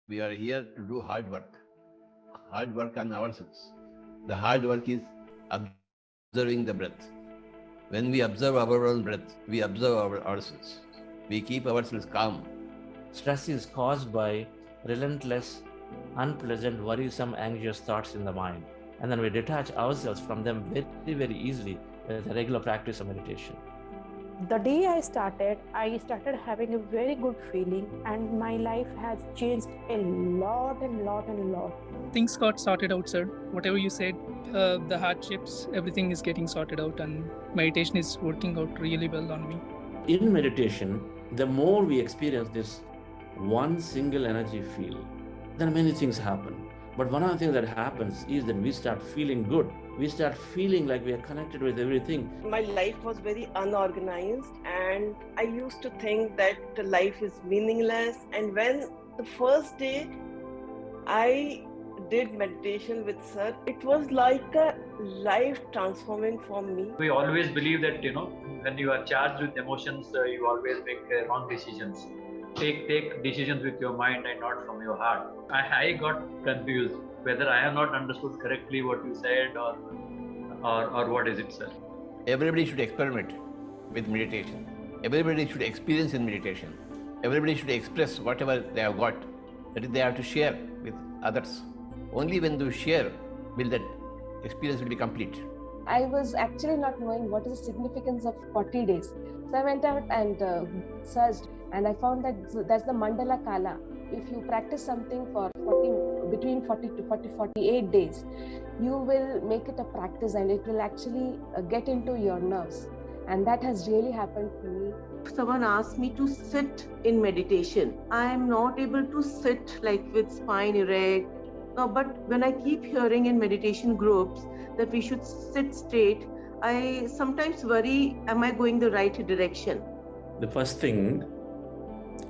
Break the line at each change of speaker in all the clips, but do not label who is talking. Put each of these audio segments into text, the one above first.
We are here to do hard work on ourselves. The hard work is observing the breath. When we observe our own breath, we observe ourselves. We keep ourselves calm.
Stress is caused by relentless, unpleasant, worrisome, anxious thoughts in the mind. And then we detach ourselves from them very, very easily with a regular practice of meditation.
The day I started having a very good feeling, and my life has changed a lot and lot and lot.
Things got sorted out, sir. Whatever you said, the hardships, everything is getting sorted out, and meditation is working out really well on me.
In meditation, the more we experience this one single energy field, then many things happen. But one of the things that happens is that we start feeling good. We start feeling like we are connected with everything.
My life was very unorganized, and I used to think that life is meaningless. And when the first day I did meditation with sir, it was like a life transforming for me.
We always believe that, when you are charged with emotions, you always make wrong decisions. Take decisions with your mind and not from your heart. I got confused whether I have not understood correctly what you said or what is it, sir.
Everybody should experiment with meditation. Everybody should experience in meditation. Everybody should express whatever they have got, that they have to share with others. Only when they share will that experience will be complete.
I was actually not knowing what is the significance of 40 days. So I went out and searched, and I found that that's the Mandala Kala. If you practice something for between 40 to 48 days, you will make it a practice, and it will actually get into your nerves. And that has really happened to me.
Someone asked me to sit in meditation. I am not able to sit like with spine erect. But when I keep hearing in meditation groups that we should sit straight, I sometimes worry, am I going the right direction?
The first thing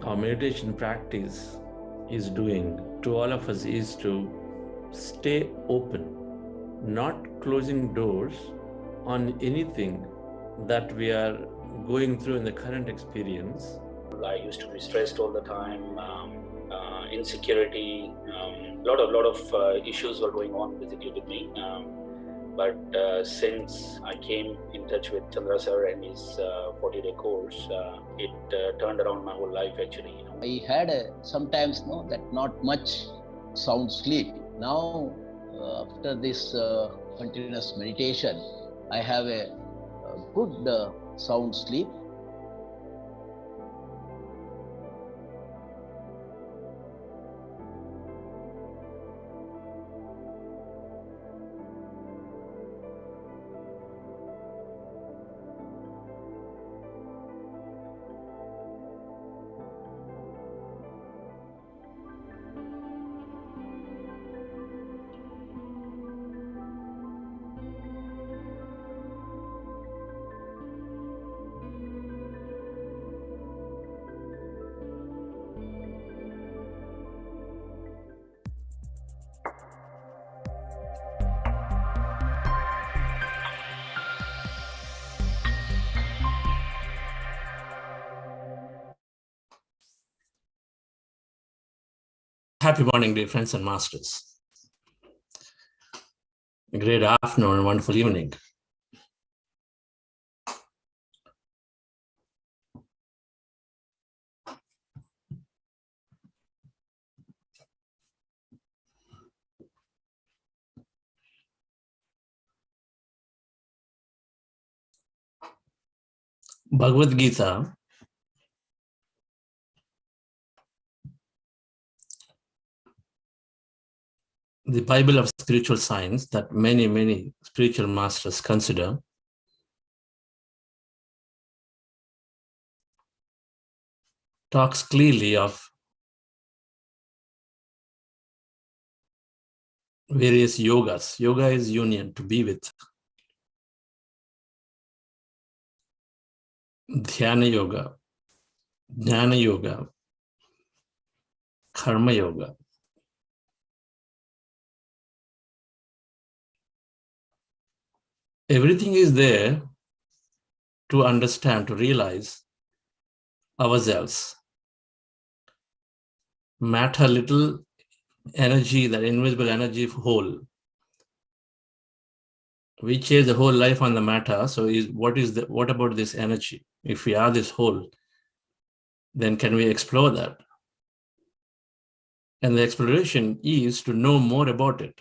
our meditation practice is doing to all of us is to stay open, not closing doors on anything that we are going through in the current experience.
I used to be stressed all the time, insecurity, lot of issues were going on basically with me. But since I came in touch with Chandra sir and his 40-day course, it turned around my whole life actually.
I had sometimes that not much sound sleep. Now, after this continuous meditation, I have a good sound sleep.
Happy morning, dear friends and masters. A great afternoon and wonderful evening. Bhagavad Gita the Bible of spiritual science that many spiritual masters consider, talks clearly of various yogas. Yoga is union, to be with. Dhyana Yoga, Jnana Yoga, Karma Yoga. Everything is there to understand, to realize ourselves. Matter, little energy, that invisible energy of whole. We chase the whole life on the matter. So what about this energy? If we are this whole, then can we explore that? And the exploration is to know more about it.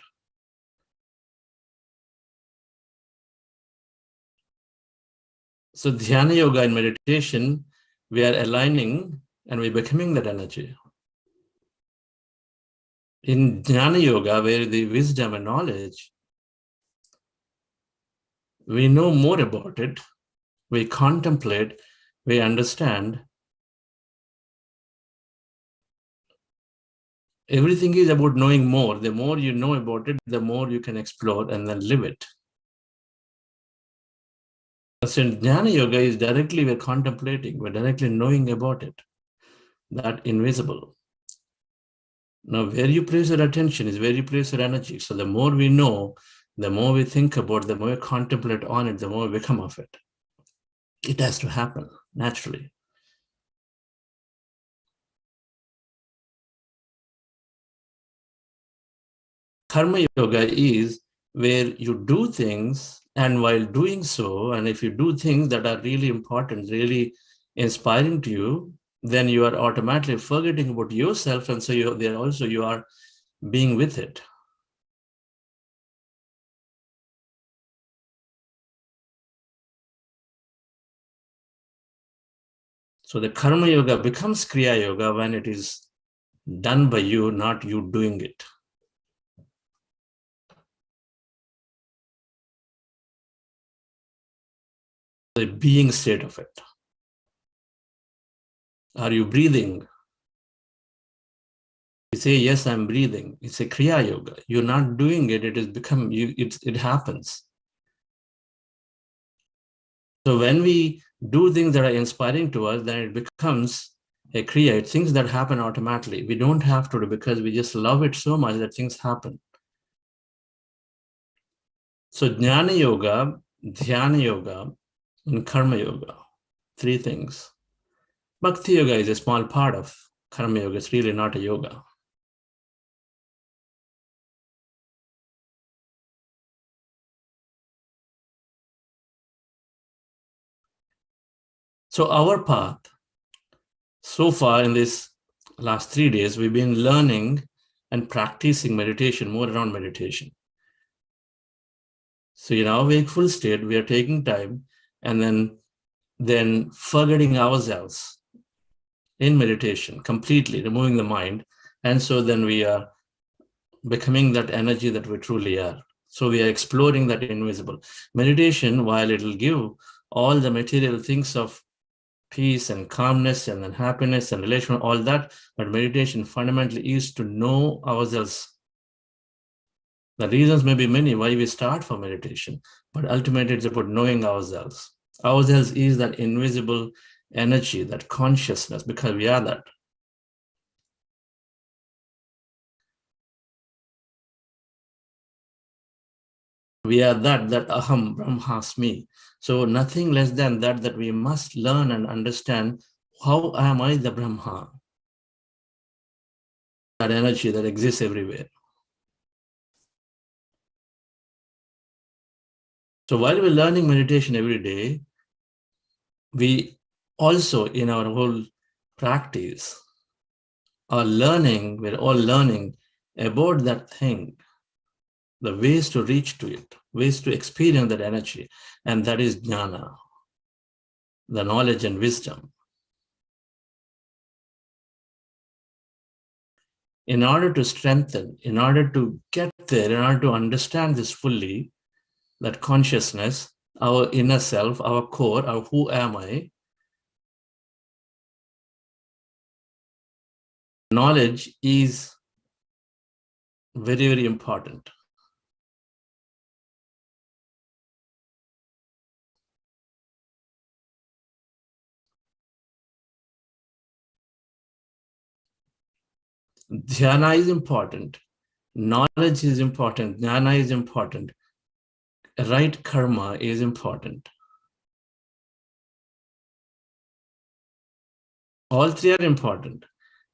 So Dhyana Yoga and meditation, we are aligning and we're becoming that energy. In Dhyana Yoga, where the wisdom and knowledge, we know more about it, we contemplate, we understand. Everything is about knowing more. The more you know about it, the more you can explore and then live it. So in Jnana Yoga is directly we're contemplating, we're directly knowing about it, that invisible. Now, where you place your attention is where you place your energy. So the more we know, the more we think about, the more we contemplate on it, the more we become of it. It has to happen naturally. Karma Yoga is where you do things, and while doing so, and if you do things that are really important, really inspiring to you, then you are automatically forgetting about yourself, and so you are being with it. So the Karma Yoga becomes Kriya Yoga when it is done by you, not you doing it. The being state of it. Are you breathing? You say, yes, I'm breathing. It's a Kriya Yoga. You're not doing it. It has become, it happens. So when we do things that are inspiring to us, then it becomes a Kriya. It's things that happen automatically. We don't have to do because we just love it so much that things happen. So Jnana Yoga, Dhyana Yoga, and Karma Yoga, three things. Bhakti Yoga is a small part of Karma Yoga. It's really not a yoga. So our path, so far in this last 3 days, we've been learning and practicing meditation, more around meditation. So in our wakeful state, we are taking time and then forgetting ourselves in meditation, completely removing the mind. And so then we are becoming that energy that we truly are. So we are exploring that invisible. Meditation, while it will give all the material things of peace and calmness and then happiness and relation, all that, but meditation fundamentally is to know ourselves. The reasons may be many why we start for meditation, but ultimately it's about knowing ourselves. Ourselves is that invisible energy, that consciousness, because we are that. We are that aham brahmasmi. So nothing less than that we must learn and understand. How am I the Brahma? That energy that exists everywhere. So while we're learning meditation every day, we also in our whole practice are learning, we're all learning about that thing, the ways to reach to it, ways to experience that energy, and that is jnana, the knowledge and wisdom. In order to strengthen, in order to get there, in order to understand this fully, that consciousness, our inner self, our core, our who am I, knowledge is very, very important. Dhyana is important. Knowledge is important. Jnana is important. Right karma is important. All three are important.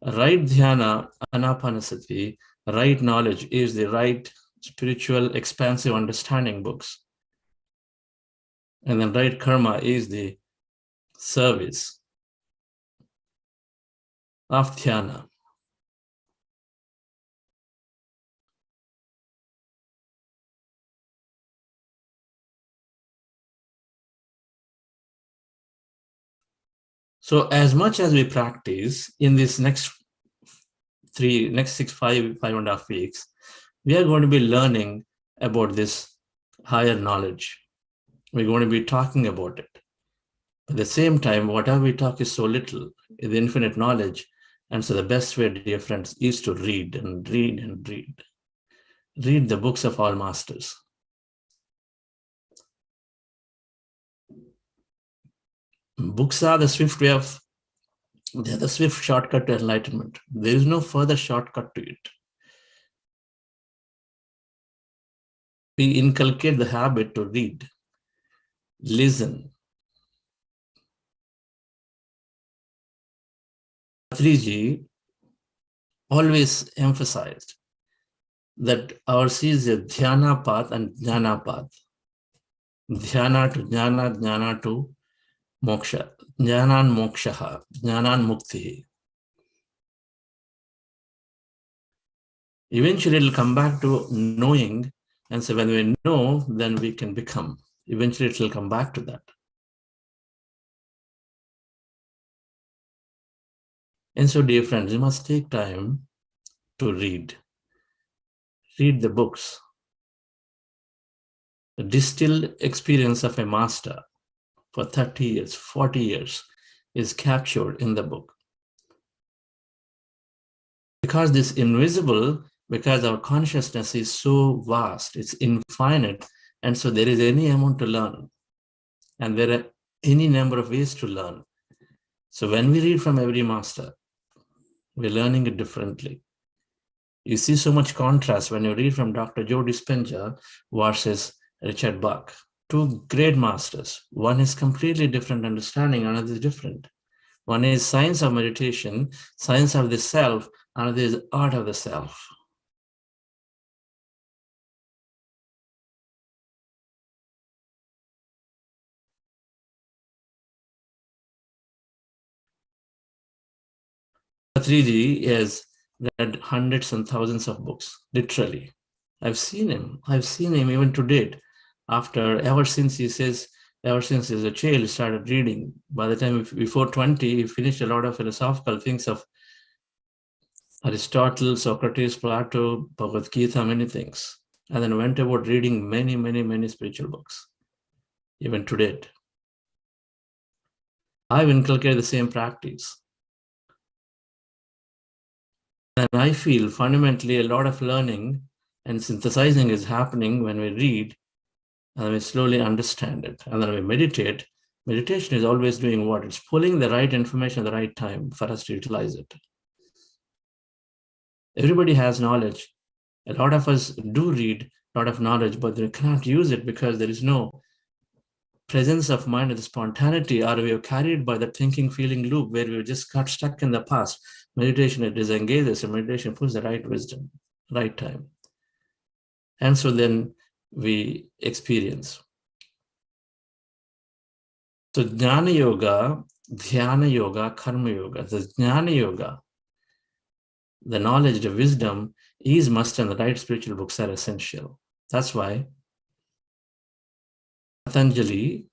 Right dhyana, Ana-Pana-Sati, right knowledge is the right spiritual expansive understanding books. And then right karma is the service of dhyana. So as much as we practice in this next 5.5 weeks, we are going to be learning about this higher knowledge. We're going to be talking about it. At the same time, whatever we talk is so little, is infinite knowledge. And so the best way, dear friends, is to read and read and read. Read the books of all masters. Books are the swift way of, they're the swift shortcut to enlightenment. There is no further shortcut to it. We inculcate the habit to read, listen. Patriji always emphasized that ours is a dhyana path and jnana path. Dhyana to jnana, jnana to moksha. Jnanan mokshaha, jnanan muktihi. Eventually, it'll come back to knowing, and so when we know, then we can become. Eventually, it will come back to that. And so, dear friends, you must take time to read. Read the books. The distilled experience of a master for 30 years, 40 years is captured in the book. Because this invisible, because our consciousness is so vast, it's infinite, and so there is any amount to learn. And there are any number of ways to learn. So when we read from every master, we're learning it differently. You see so much contrast when you read from Dr. Joe Dispenza versus Richard Bach. Two great masters. One is completely different understanding, another is different. One is science of meditation, science of the self, another is art of the self. Patriji has read hundreds and thousands of books, literally. I've seen him even to date. Ever since he says, ever since he's a child, he started reading. By the time before 20, he finished a lot of philosophical things of Aristotle, Socrates, Plato, Bhagavad Gita, many things. And then went about reading many, many, many spiritual books, even to date. I've inculcated the same practice. And I feel fundamentally a lot of learning and synthesizing is happening when we read and we slowly understand it. And then we meditate. Meditation is always doing what? It's pulling the right information at the right time for us to utilize it. Everybody has knowledge. A lot of us do read a lot of knowledge, but they cannot use it because there is no presence of mind or the spontaneity, or we are carried by the thinking, feeling loop where we just got stuck in the past. Meditation, it disengages, and meditation puts the right wisdom, right time. And so then we experience. So Jnana Yoga, Dhyana Yoga, Karma Yoga. The Jnana Yoga, the knowledge, the wisdom is must, and the right spiritual books are essential. That's why Patanjali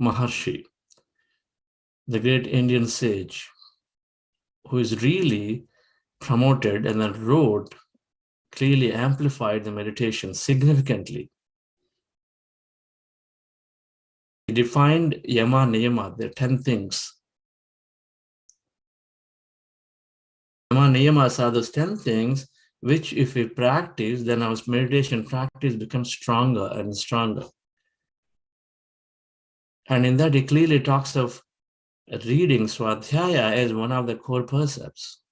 Maharshi, the great Indian sage, who is really promoted and then wrote, clearly amplified the meditation significantly. He defined yama niyama, there are 10 things. Yama niyamas are those 10 things which if we practice, then our meditation practice becomes stronger and stronger. And in that, he clearly talks of reading Swadhyaya as one of the core precepts.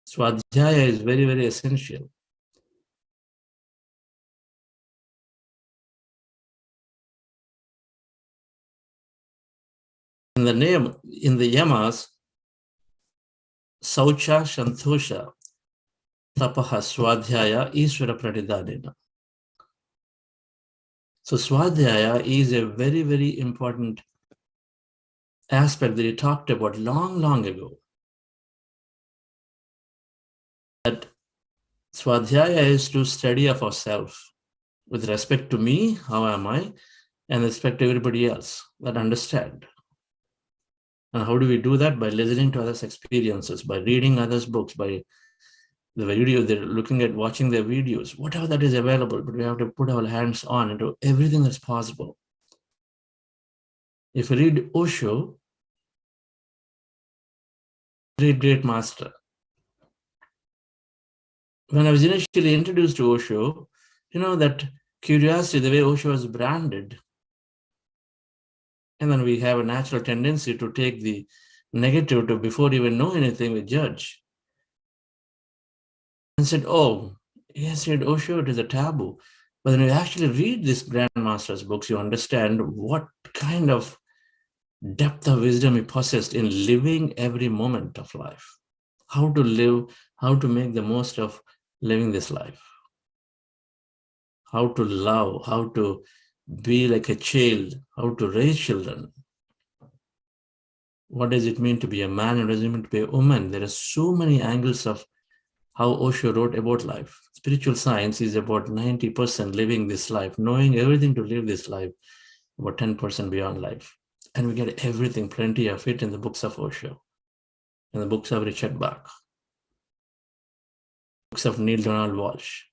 Swadhyaya is very, very essential. In the yamas, Saucha, Shantosha, Tapaha, Swadhyaya, Ishvara Pranidhanena. So Swadhyaya is a very, very important aspect that he talked about long, long ago. That Swadhyaya is to study of ourselves with respect to me, how am I, and respect everybody else that understand. And how do we do that? By listening to others' experiences, by reading others' books, by the video they're looking at, watching their videos, whatever that is available, but we have to put our hands on into everything that's possible. If you read Osho, great master. When I was initially introduced to Osho, you know, that curiosity, the way Osho was branded, and then we have a natural tendency to take the negative to, before even know anything, we judge. And said, oh, yes, read Osho, it is a taboo. But when you actually read this Grandmaster's books, you understand what kind of depth of wisdom he possessed in living every moment of life. How to live, how to make the most of living this life. How to love, how to be like a child, how to raise children. What does it mean to be a man and what does it mean to be a woman? There are so many angles of how Osho wrote about life. Spiritual science is about 90% living this life, knowing everything to live this life, about 10% beyond life. And we get everything, plenty of it in the books of Osho, in the books of Richard Bach, books of Neil Donald Walsh,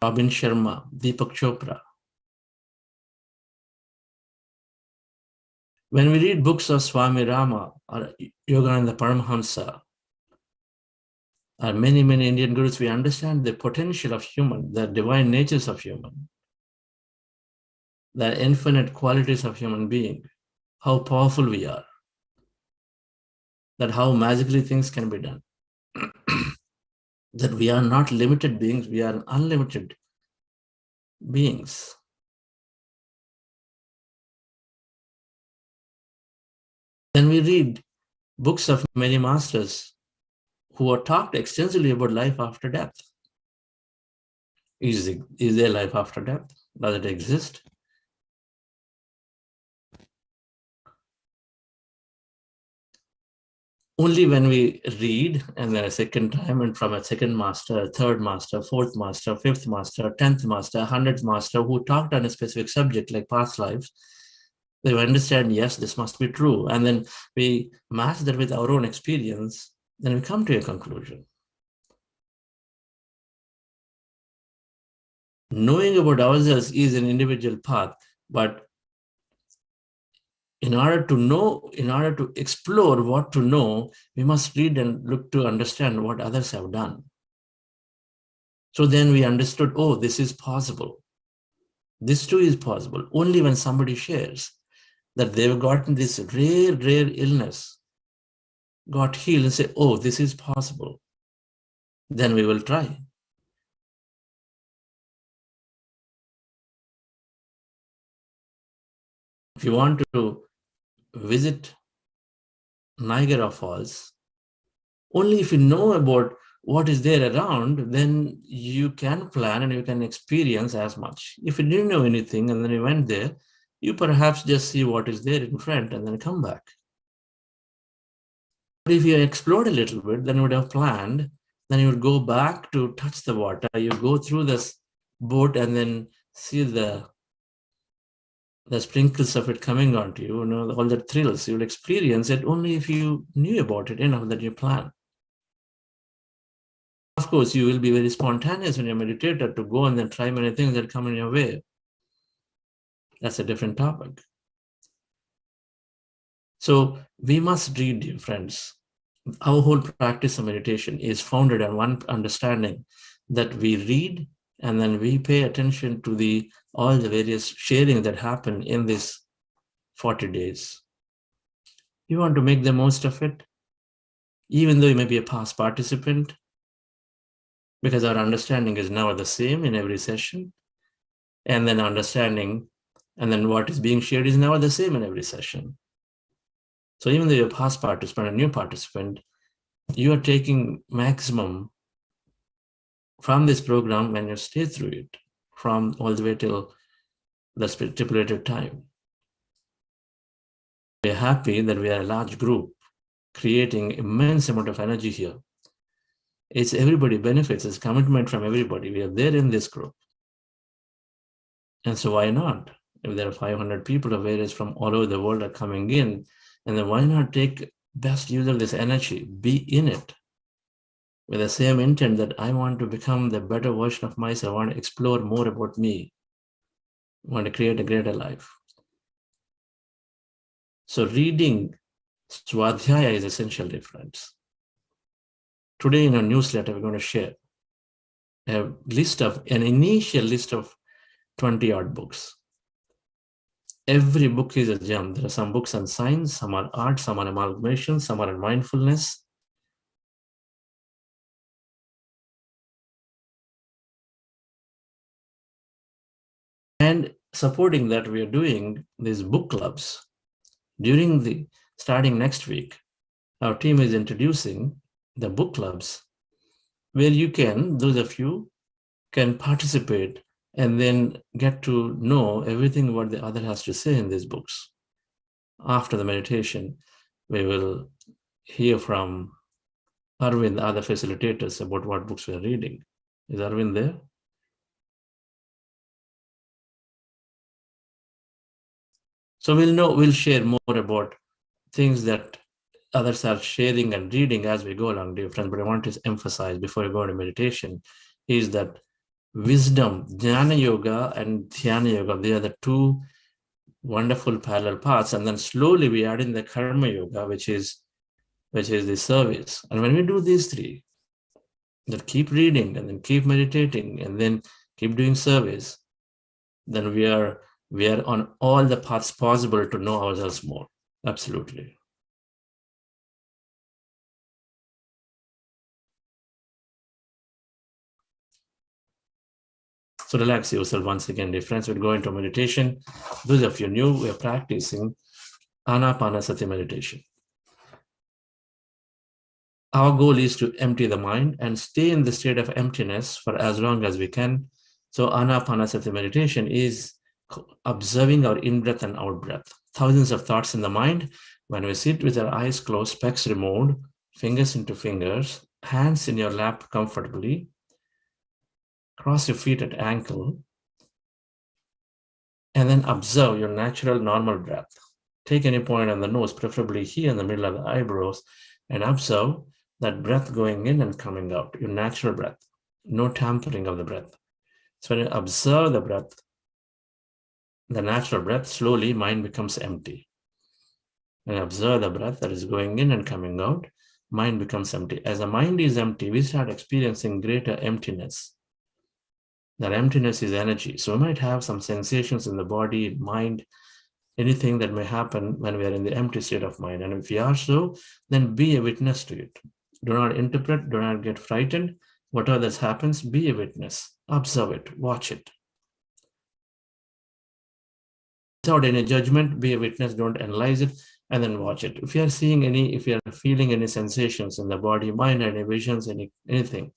Robin Sharma, Deepak Chopra. When we read books of Swami Rama or Yogananda Paramahamsa, or many Indian gurus, we understand the potential of human, the divine natures of human, the infinite qualities of human being, how powerful we are, that how magically things can be done, that we are not limited beings, we are unlimited beings. Then we read books of many masters who are talked extensively about life after death. Is there life after death? Does it exist? Only when we read, and then a second time, and from a second master, a third master, fourth master, fifth master, 10th master, 100th master, who talked on a specific subject like past lives, they understand, yes, this must be true. And then we match that with our own experience, then we come to a conclusion. Knowing about ourselves is an individual path, but in order to know, in order to explore what to know, we must read and look to understand what others have done. So then we understood, oh, this is possible. This too is possible. Only when somebody shares that they've gotten this rare illness, got healed, and say, oh, this is possible, then we will try. If you want to visit Niagara Falls, only if you know about what is there around, then you can plan and you can experience as much. If you didn't know anything and then you went there, you perhaps just see what is there in front and then come back. But if you explored a little bit, then you would have planned, then you would go back to touch the water, you go through this boat and then see the sprinkles of it coming onto you, all the thrills. You'll experience it only if you knew about it enough that you plan. Of course, you will be very spontaneous when you're a meditator to go and then try many things that come in your way. That's a different topic. So we must read, dear friends. Our whole practice of meditation is founded on one understanding, that we read and then we pay attention to all the various sharing that happen in these 40 days. You want to make the most of it, even though you may be a past participant, because our understanding is now the same in every session, and then understanding, and then what is being shared is now the same in every session. So even though you're a past participant, a new participant, you are taking maximum from this program when you stay through it, from all the way till the stipulated time. We're happy that we are a large group creating immense amount of energy here. It's everybody benefits, it's commitment from everybody. We are there in this group. And so why not? If there are 500 people of various from all over the world are coming in, and then why not take best use of this energy, be in it with the same intent that I want to become the better version of myself, I want to explore more about me, I want to create a greater life. So reading Swadhyaya is essential difference. Today in our newsletter, we're going to share an initial list of 20 odd books. Every book is a gem. There are some books on science, some are art, some are amalgamation, some are on mindfulness. And supporting that, we are doing these book clubs. Starting next week, our team is introducing the book clubs where those of you can participate and then get to know everything what the other has to say in these books. After the meditation, we will hear from Arvind, other facilitators, about what books we are reading. Is Arvind there? So we'll share more about things that others are sharing and reading as we go along, dear friends. But I want to emphasize before we go to meditation is that wisdom, Jnana Yoga and Dhyana Yoga, they are the two wonderful parallel paths. And then slowly we add in the Karma Yoga, which is the service. And when we do these three, that keep reading and then keep meditating and then keep doing service, then we are on all the paths possible to know ourselves more. Absolutely. So relax yourself once again, dear friends. We'll go into meditation. Those of you new, we are practicing Ana-Pana-Sati Meditation. Our goal is to empty the mind and stay in the state of emptiness for as long as we can. So Ana-Pana-Sati Meditation is observing our in-breath and out-breath. Thousands of thoughts in the mind. When we sit with our eyes closed, specs removed, fingers into fingers, hands in your lap comfortably, cross your feet at ankle, and then observe your natural normal breath. Take any point on the nose, preferably here in the middle of the eyebrows, and observe that breath going in and coming out, your natural breath, no tampering of the breath. So when you observe the breath, the natural breath, slowly mind becomes empty. When you observe the breath that is going in and coming out, mind becomes empty. As the mind is empty, we start experiencing greater emptiness. That emptiness is energy. So we might have some sensations in the body, mind, anything that may happen when we are in the empty state of mind. And if we are so, then be a witness to it. Do not interpret, do not get frightened. Whatever that happens, be a witness. Observe it, watch it. Without any judgment, be a witness, don't analyze it, and then watch it. If you are feeling any sensations in the body, mind, any visions, anything.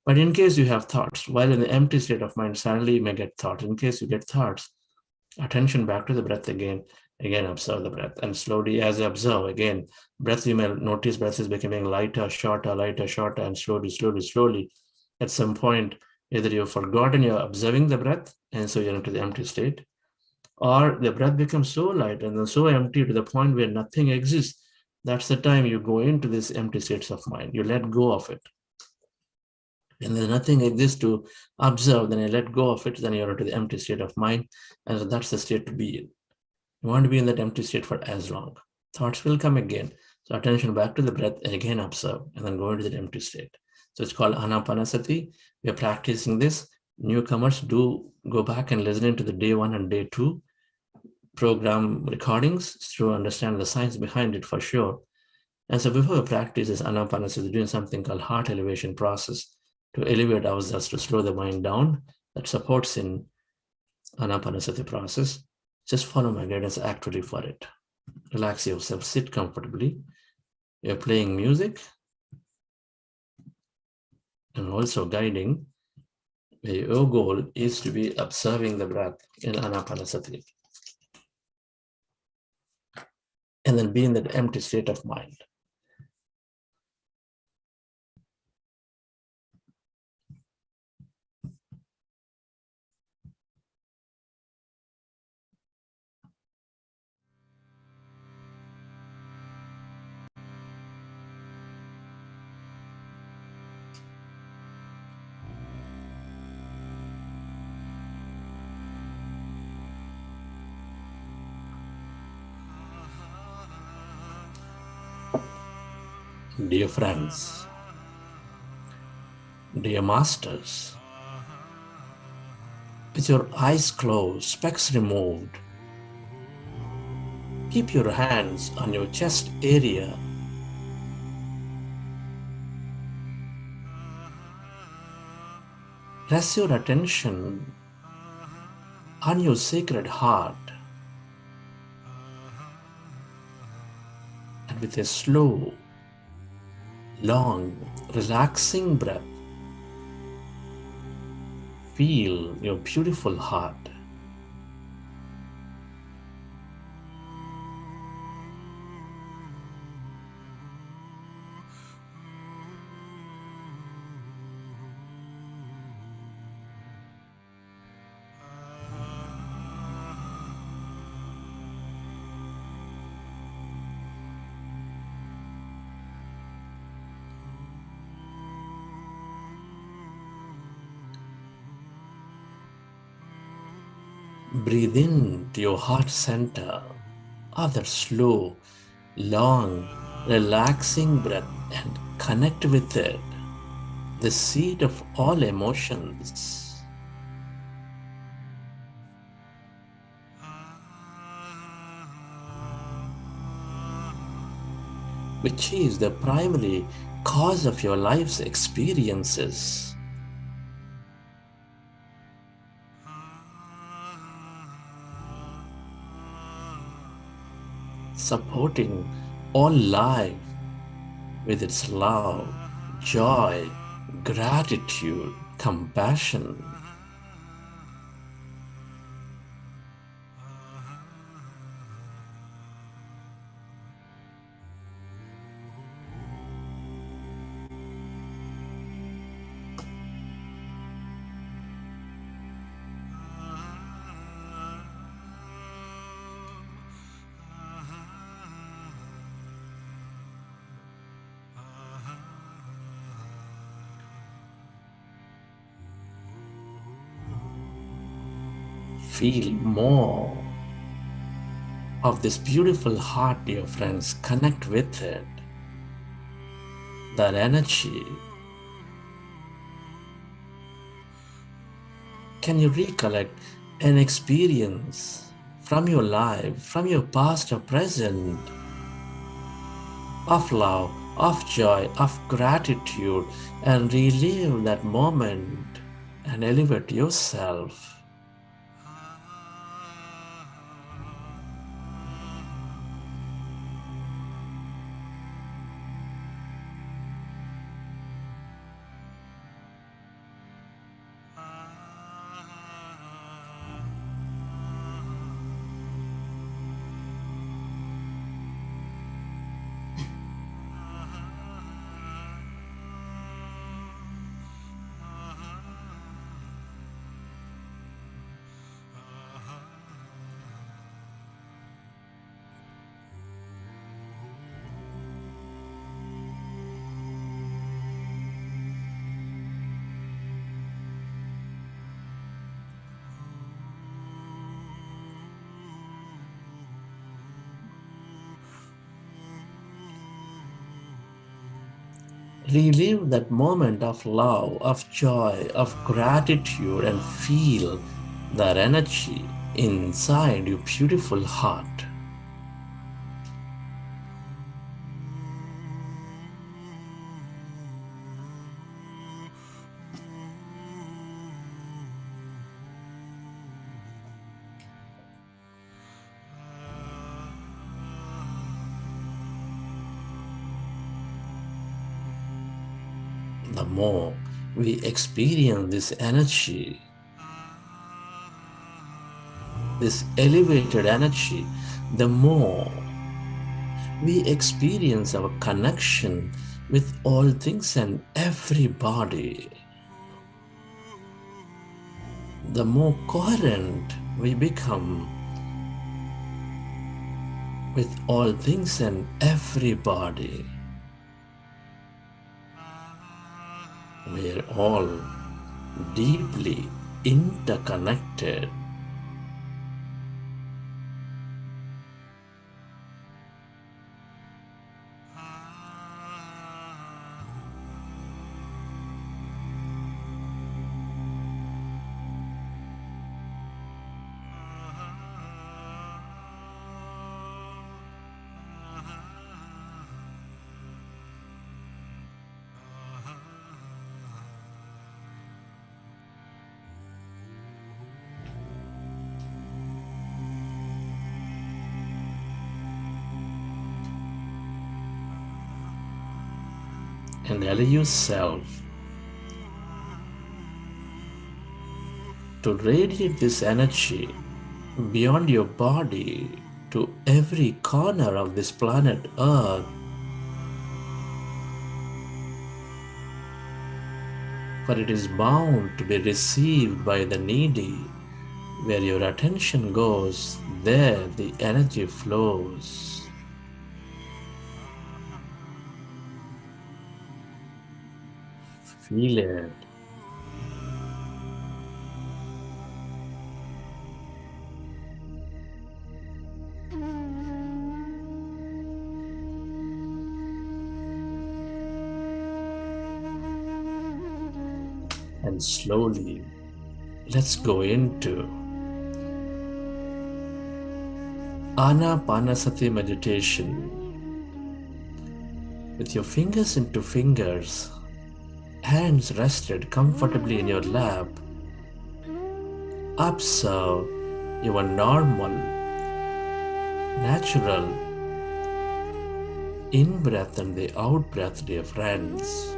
But in case you have thoughts, while in the empty state of mind, suddenly you may get thoughts. In case you get thoughts, attention back to the breath again observe the breath. And slowly as you observe again, breath, you may notice breath is becoming lighter, shorter, and slowly. At some point, either you've forgotten you're observing the breath, and so you're into the empty state, or the breath becomes so light and then so empty to the point where nothing exists. That's the time you go into these empty states of mind. You let go of it. And there's nothing exists to observe, then you let go of it, then you're into the empty state of mind. And so that's the state to be in. You want to be in that empty state for as long. Thoughts will come again. So attention back to the breath and again observe and then go into the empty state. So it's called Ana-Pana-Sati. We are practicing this. Newcomers, do go back and listen to the day 1 and day 2 program recordings to understand the science behind it for sure. And so before we practice this Ana-Pana-Sati, we're doing something called heart elevation process to elevate ourselves, to slow the mind down. That supports in Ana-Pana-Sati process. Just follow my guidance actually for it. Relax yourself, sit comfortably. You're playing music and also guiding. Your goal is to be observing the breath in Ana-Pana-Sati. And then be in that empty state of mind. Dear friends, dear masters, with your eyes closed, specs removed, keep your hands on your chest area. Rest your attention on your sacred heart, and with a slow, long, relaxing breath, feel your beautiful heart. Breathe in to your heart center of that slow, long, relaxing breath and connect with it, the seat of all emotions. Which is the primary cause of your life's experiences. Supporting all life with its love, joy, gratitude, compassion. Feel more of this beautiful heart, dear friends. Connect with it. That energy. Can you recollect an experience from your life, from your past or present, of love, of joy, of gratitude, and relive that moment and elevate yourself? Relive that moment of love, of joy, of gratitude, and feel that energy inside your beautiful heart. The more we experience this energy, this elevated energy, the more we experience our connection with all things and everybody. The more coherent we become with all things and everybody. We're all deeply interconnected. and allow yourself to radiate this energy beyond your body to every corner of this planet Earth. For it is bound to be received by the needy. Where your attention goes, there the energy flows. Feel it. And slowly, let's go into Ana-Pana-Sati Meditation. With your fingers into fingers, hands rested comfortably in your lap, observe your normal, natural in-breath and the out-breath, dear friends.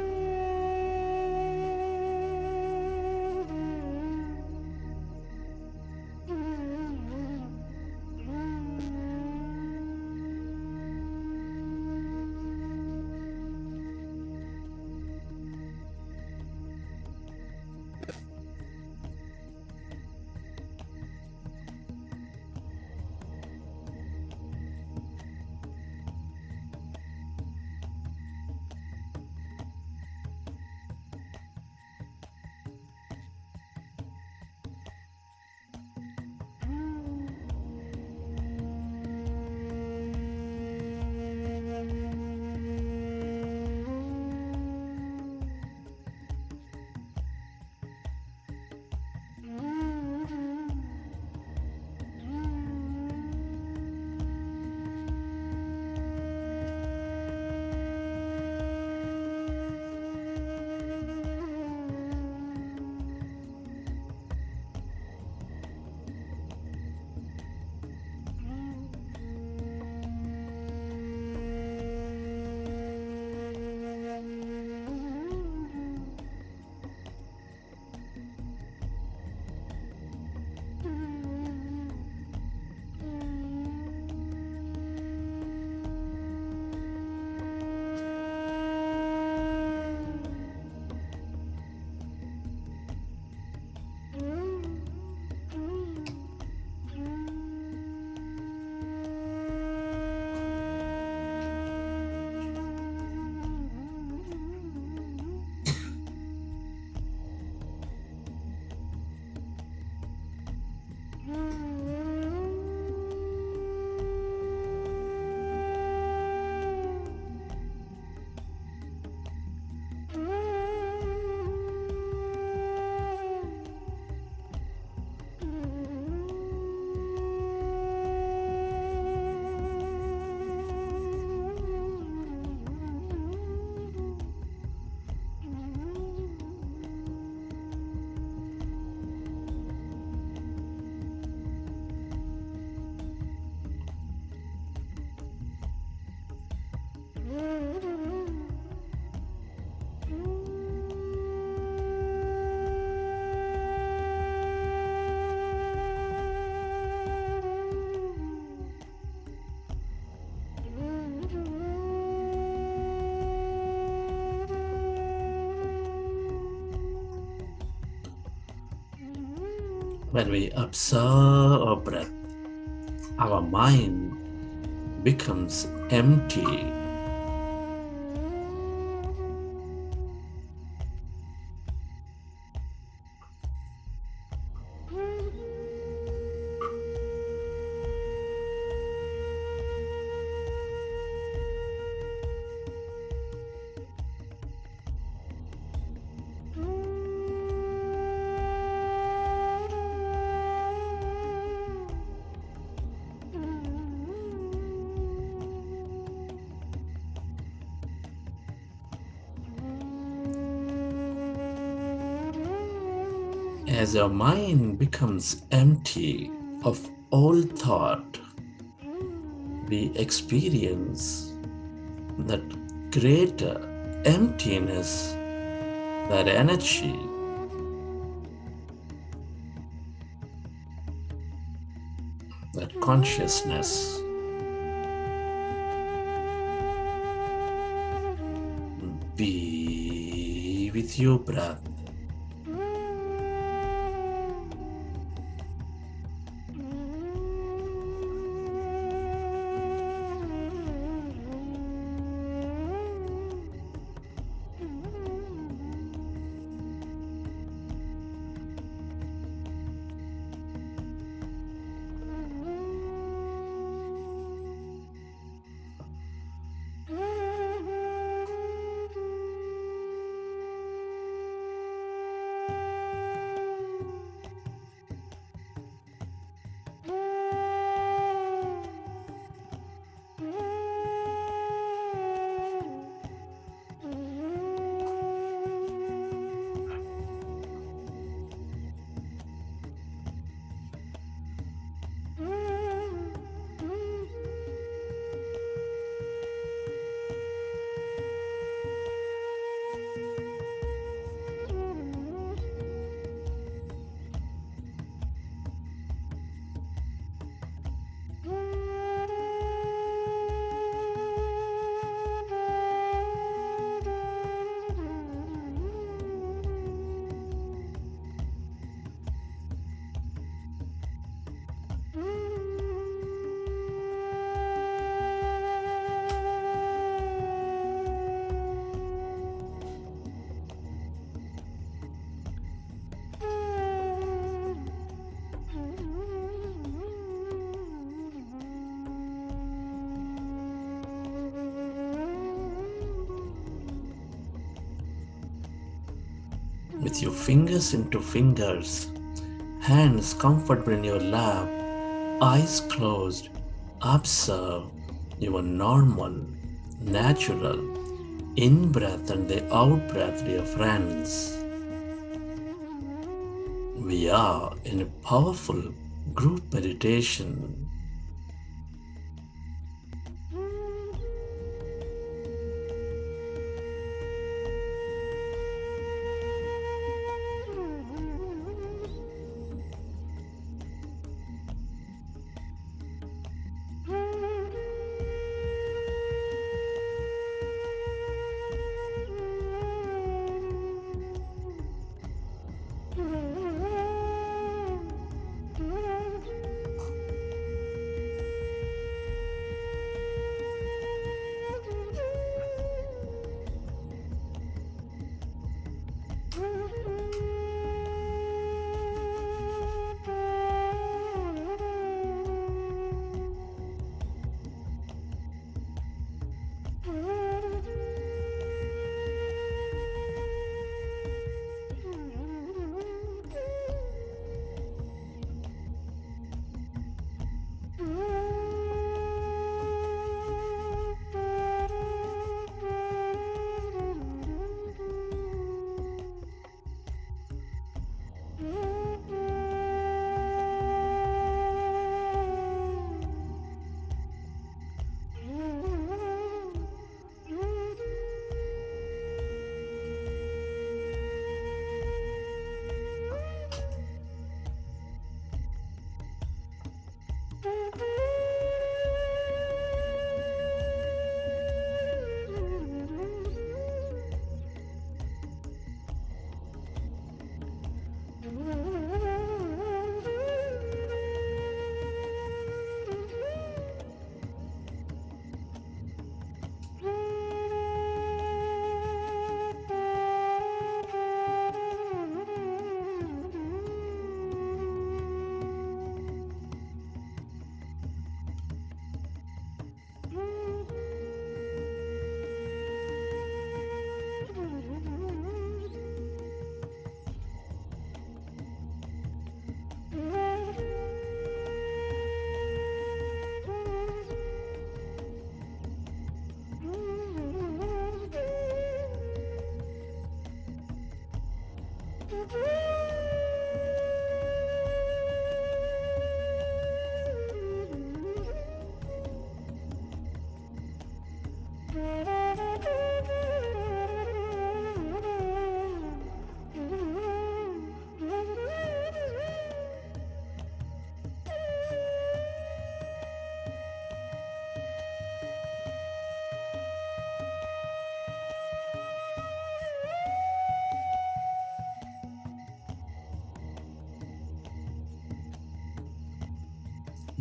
When we observe our breath, our mind becomes empty. As our mind becomes empty of all thought, we experience that greater emptiness, that energy, that consciousness be with your breath. With your fingers into fingers, hands comfortable in your lap, eyes closed, observe your normal, natural in-breath and the out-breath, dear friends. We are in a powerful group meditation.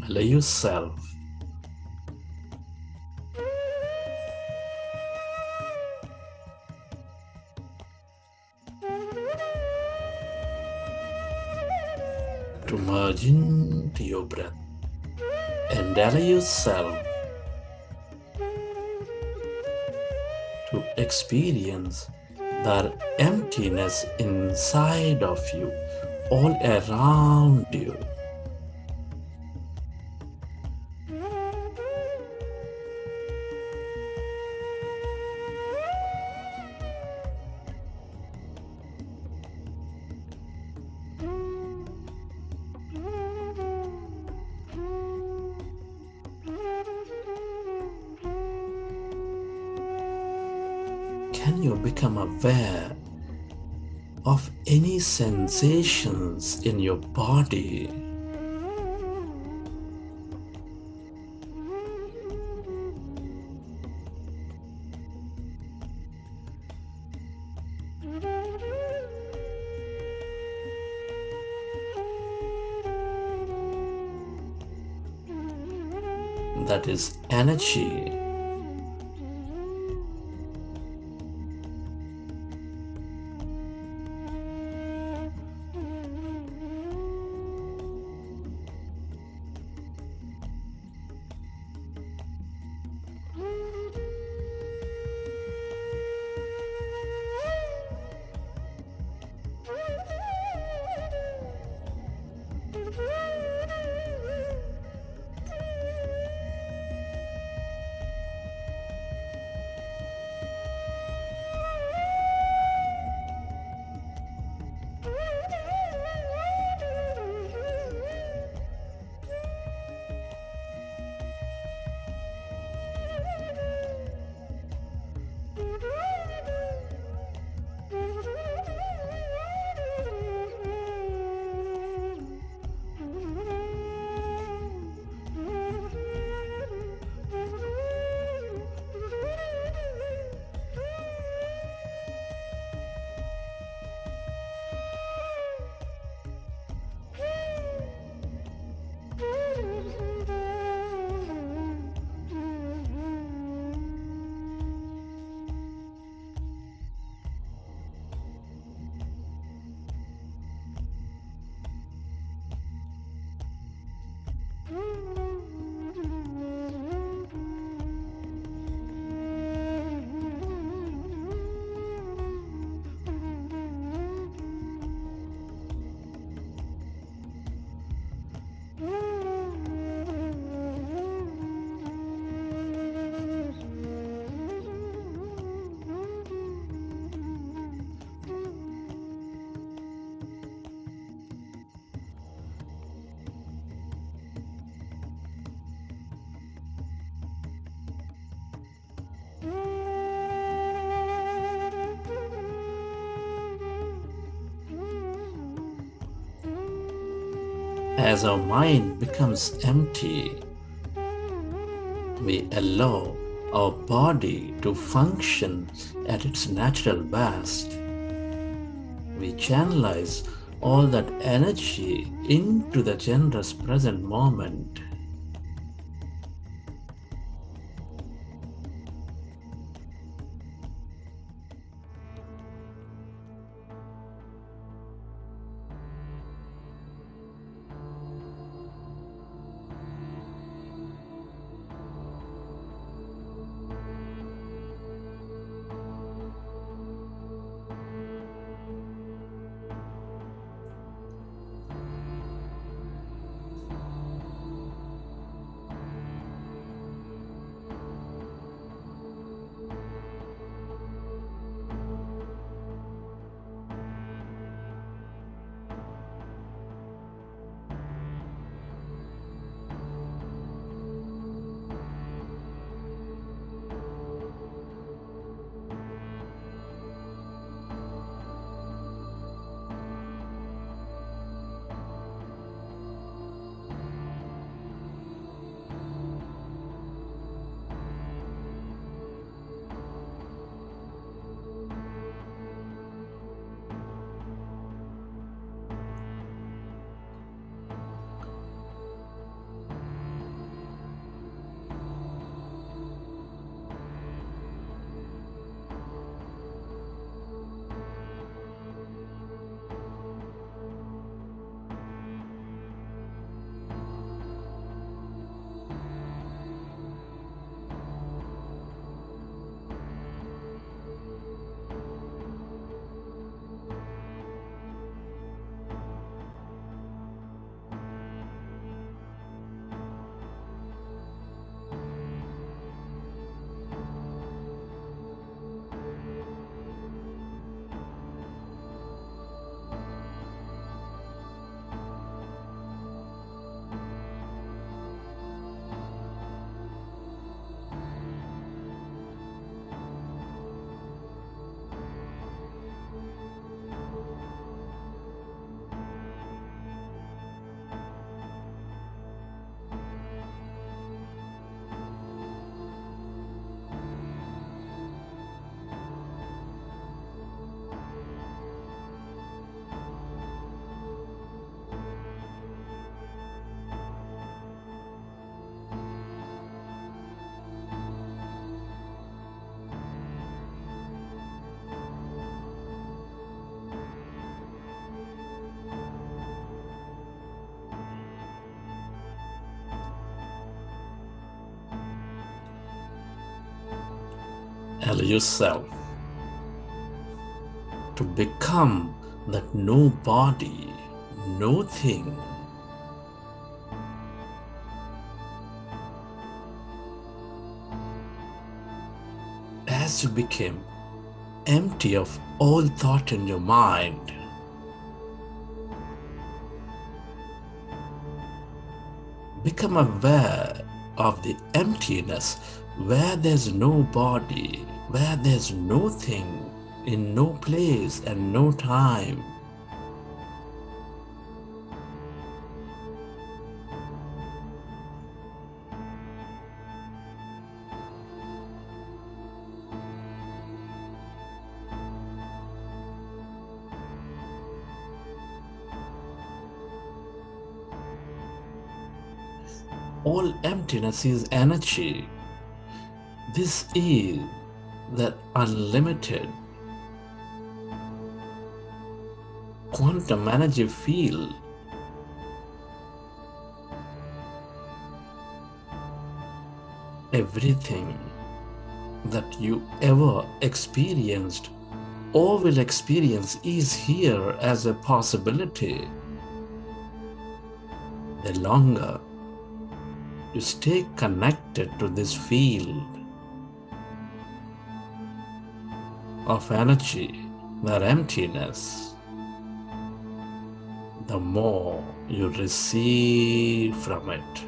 Allow yourself to merge into your breath and allow yourself to experience the emptiness inside of you, all around you. Can you become aware of any sensations in your body? That is energy. As our mind becomes empty, we allow our body to function at its natural best. We channelize all that energy into the generous present moment. Allow yourself to become that no body, no thing. As you became empty of all thought in your mind, become aware of the emptiness where there's no body, where there's no thing, in no place and no time. All emptiness is energy. This is that unlimited quantum energy field. Everything that you ever experienced or will experience is here as a possibility. The longer you stay connected to this field of energy, that emptiness, the more you receive from it.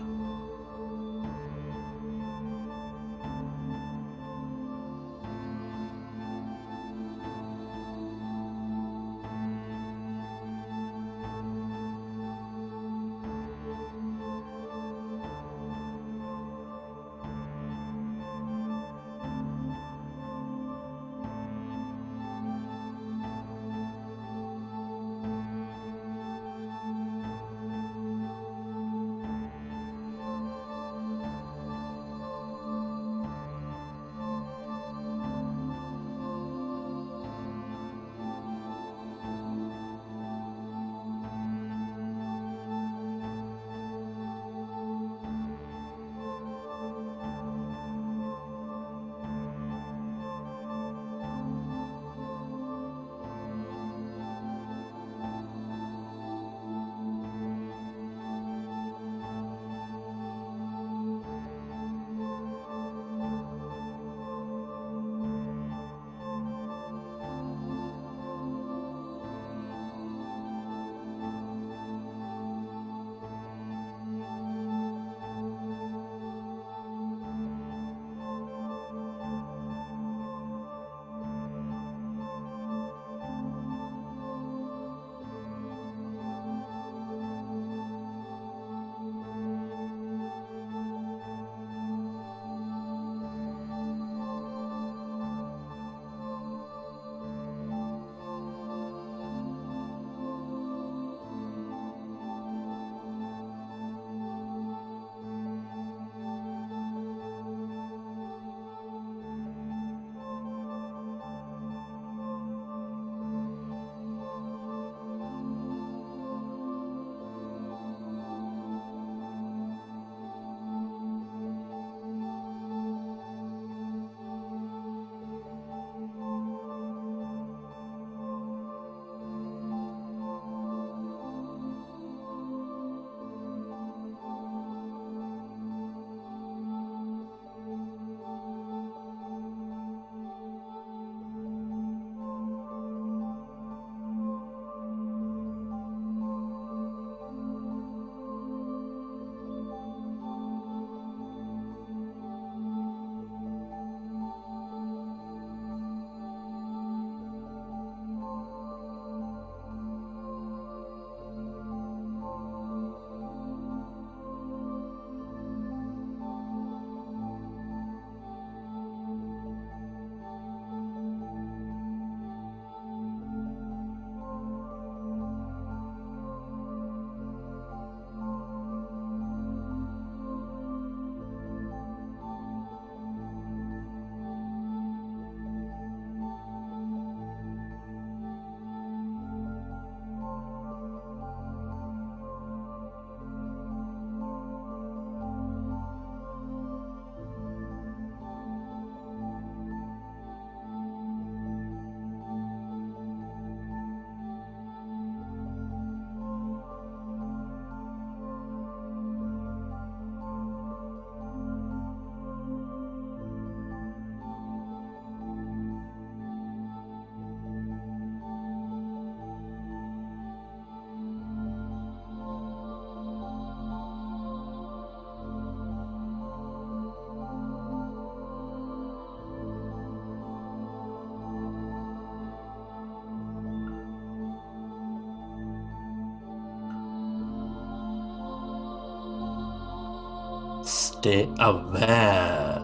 Stay aware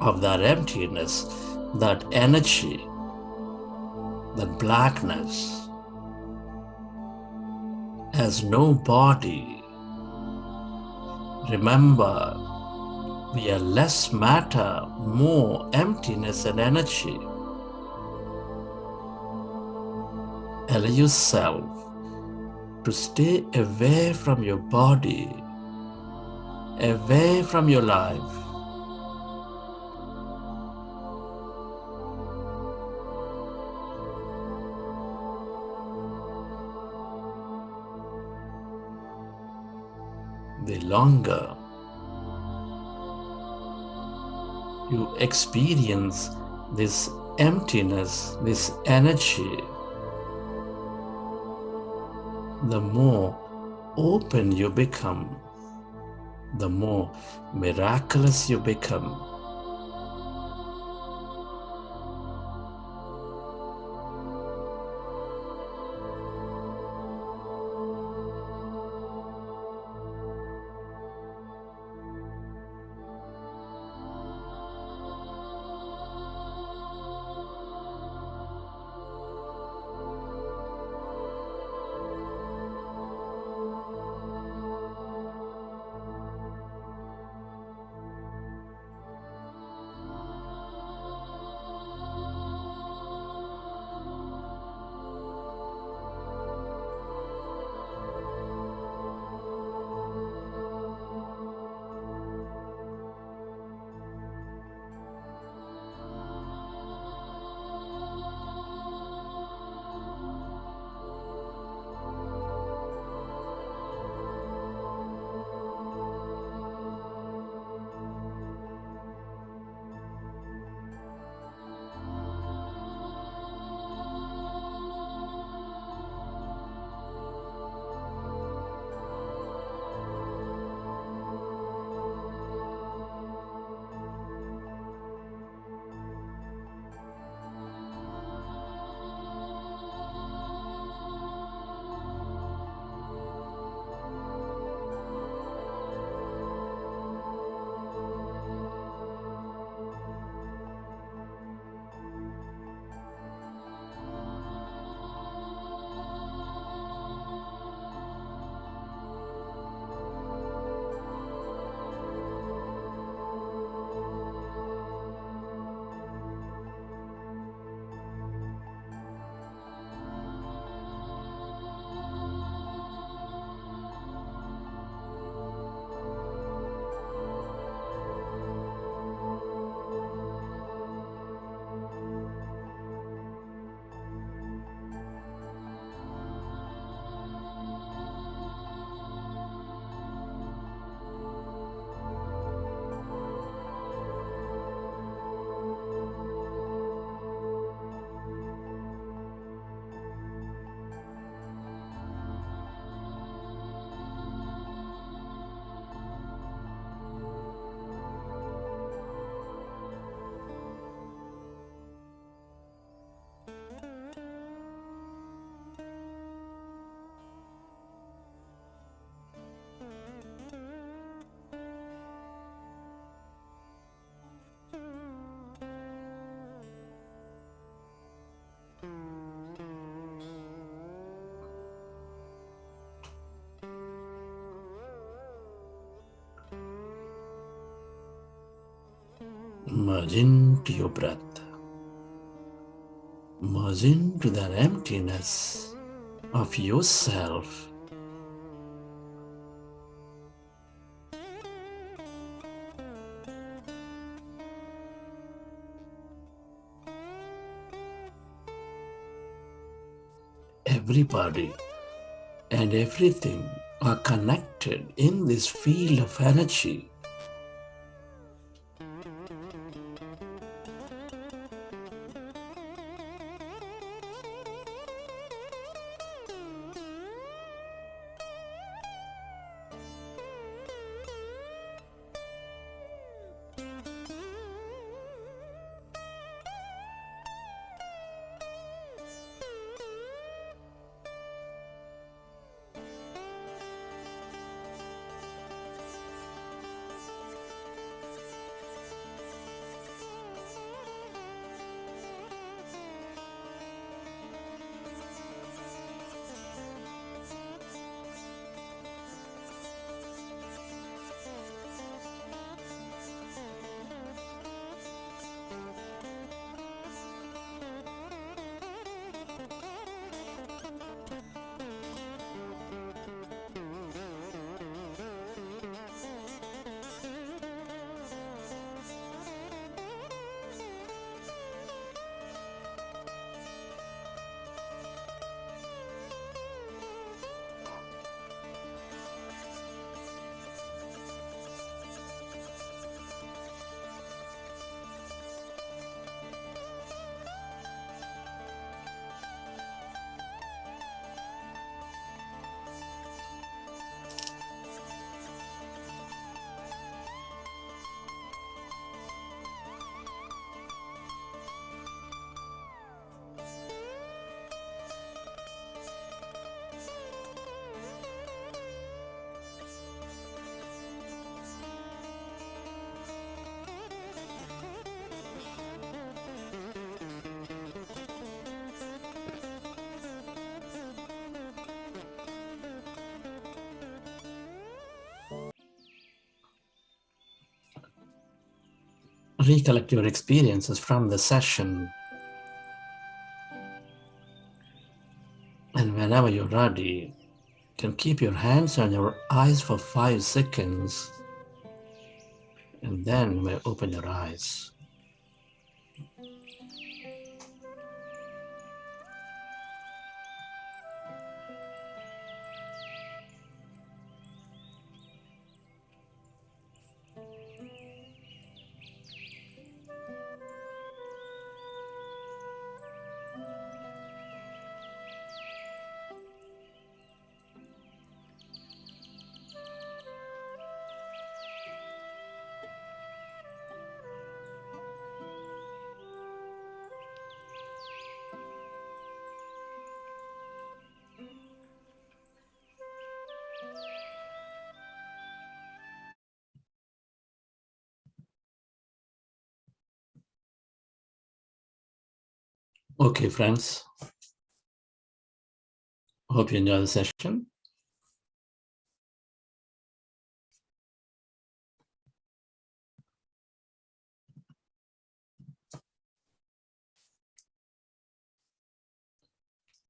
of that emptiness, that energy, that blackness has no body. Remember, we are less matter, more emptiness and energy. Allow yourself to stay away from your body, away from your life. The longer you experience this emptiness, this energy, the more open you become, the more miraculous you become. Merge into your breath. Merge into that emptiness of yourself. Everybody and everything are connected in this field of energy. recollect your experiences from the session. And whenever you're ready, you can keep your hands on your eyes for 5 seconds. And then you may open your eyes. Okay, friends. Hope you enjoy the session.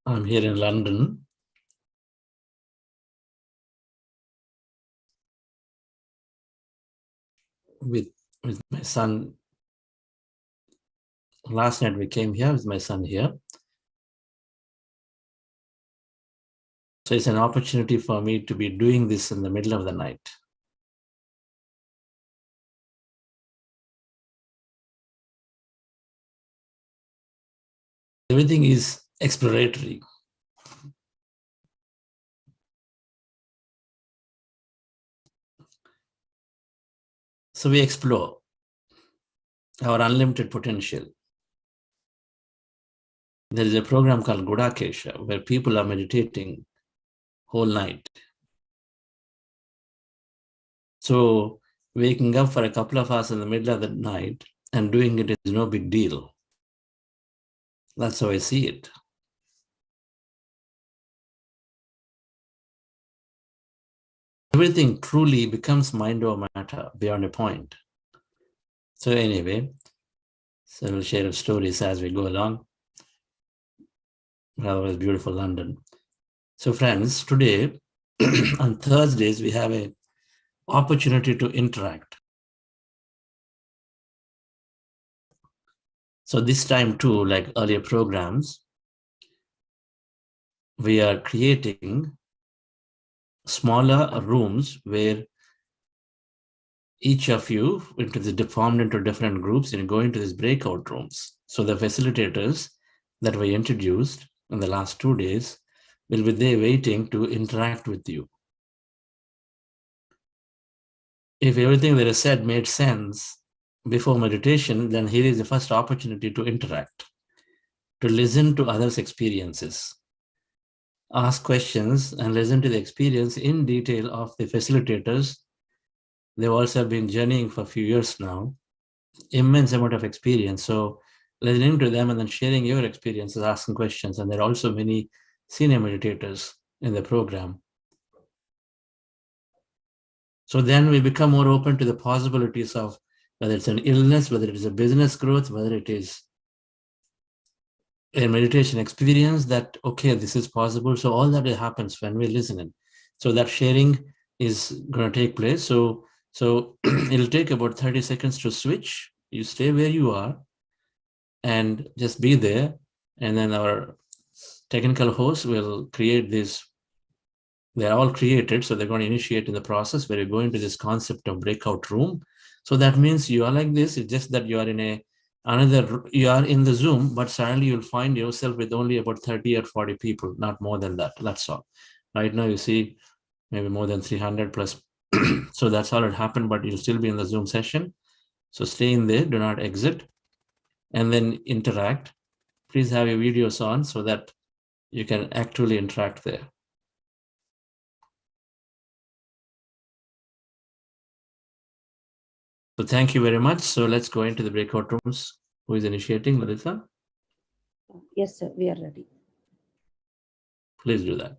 I'm here in London with my son. Last night we came here with my son here. So it's an opportunity for me to be doing this in the middle of the night. Everything is exploratory. So we explore our unlimited potential. There is a program called Gudakesha where people are meditating whole night. So waking up for a couple of hours in the middle of the night and doing it is no big deal. That's how I see it. Everything truly becomes mind over matter beyond a point. So anyway, so we'll share stories as we go along. Otherwise, beautiful London. So friends, today on Thursdays, we have an opportunity to interact. So this time too, like earlier programs, we are creating smaller rooms where each of you formed into different groups and go into these breakout rooms. So the facilitators that were introduced in the last 2 days will be there waiting to interact with you. If everything that is said made sense before meditation, then here is the first opportunity to interact, to listen to others' experiences, ask questions and listen to the experience in detail of the facilitators. They've also been journeying for a few years now, immense amount of experience. So listening to them and then sharing your experiences, asking questions. And there are also many senior meditators in the program. So then we become more open to the possibilities of whether it's an illness, whether it is a business growth, whether it is a meditation experience that, okay, this is possible. So all that happens when we listen. So that sharing is going to take place. So it'll take about 30 seconds to switch. You stay where you are and just be there. And then our technical host will create this. They're all created. So they're going to initiate in the process where you go into this concept of breakout room. So that means you are like this. It's just that you are in you are in the Zoom, but suddenly you'll find yourself with only about 30 or 40 people, not more than that. That's all. Right now you see maybe more than 300 plus. So that's all it happened, but you'll still be in the Zoom session. So stay in there, do not exit, and then interact. Please have your videos on so that you can actually interact there. So thank you very much. So let's go into the breakout rooms. Who is initiating, Lalita?
Yes, sir. We are ready.
Please do that.